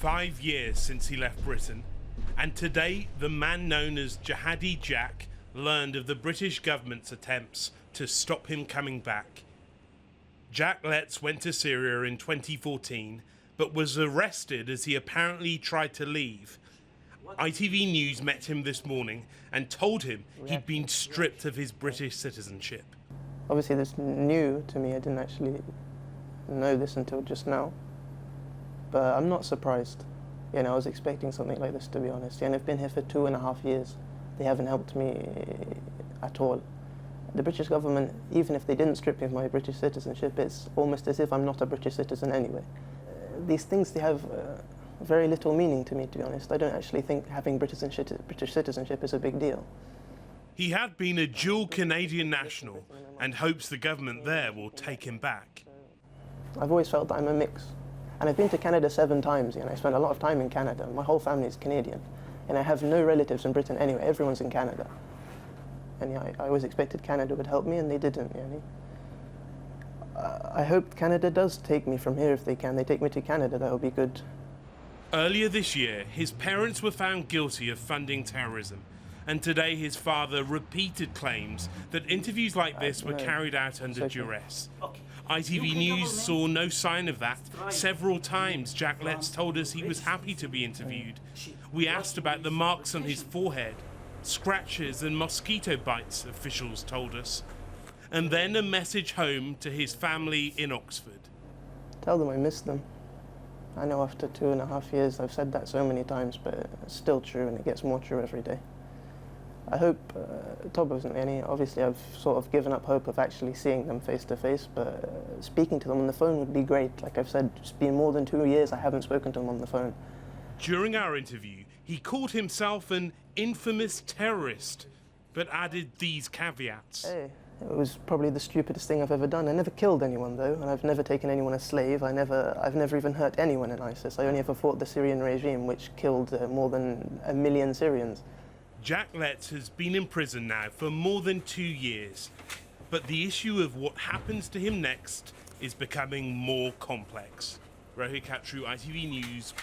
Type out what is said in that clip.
5 years since he left Britain, and today the man known as Jihadi Jack learned of the British government's attempts to stop him coming back. Jack Letts went to Syria in 2014, but was arrested as he apparently tried to leave. ITV News met him this morning and told him he'd been stripped of his British citizenship. Obviously this is new to me, I didn't actually know this until just now. But I'm not surprised. I was expecting something like this, to be honest. And I've been here for 2.5 years. They haven't helped me at all. The British government, even if they didn't strip me of my British citizenship, it's almost as if I'm not a British citizen anyway. These things, they have very little meaning to me, to be honest. I don't actually think having British citizenship is a big deal. He had been a dual Canadian national and hopes the government there will take him back. I've always felt that I'm a mix. And I've been to Canada 7 times, I spent a lot of time in Canada. My whole family is Canadian. And I have no relatives in Britain anyway, everyone's in Canada. And I always expected Canada would help me, and they didn't. I hope Canada does take me from here if they can. They take me to Canada, that would be good. Earlier this year, his parents were found guilty of funding terrorism. And today his father repeated claims that interviews like this were carried out under duress. ITV News saw no sign of that. Several times Jack Letts told us he was happy to be interviewed. We asked about the marks on his forehead, scratches and mosquito bites, officials told us. And then a message home to his family in Oxford. Tell them I miss them. I know after 2.5 years I've said that so many times, but it's still true, and it gets more true every day. I hope, obviously I've sort of given up hope of actually seeing them face to face, but speaking to them on the phone would be great. Like I've said, it's been more than 2 years I haven't spoken to them on the phone. During our interview, he called himself an infamous terrorist, but added these caveats. Hey, it was probably the stupidest thing I've ever done. I never killed anyone though, and I've never taken anyone as slave. I've never even hurt anyone in ISIS. I only ever fought the Syrian regime, which killed more than 1 million Syrians. Jack Letts has been in prison now for more than 2 years, but the issue of what happens to him next is becoming more complex. Rohit Khatru, ITV News,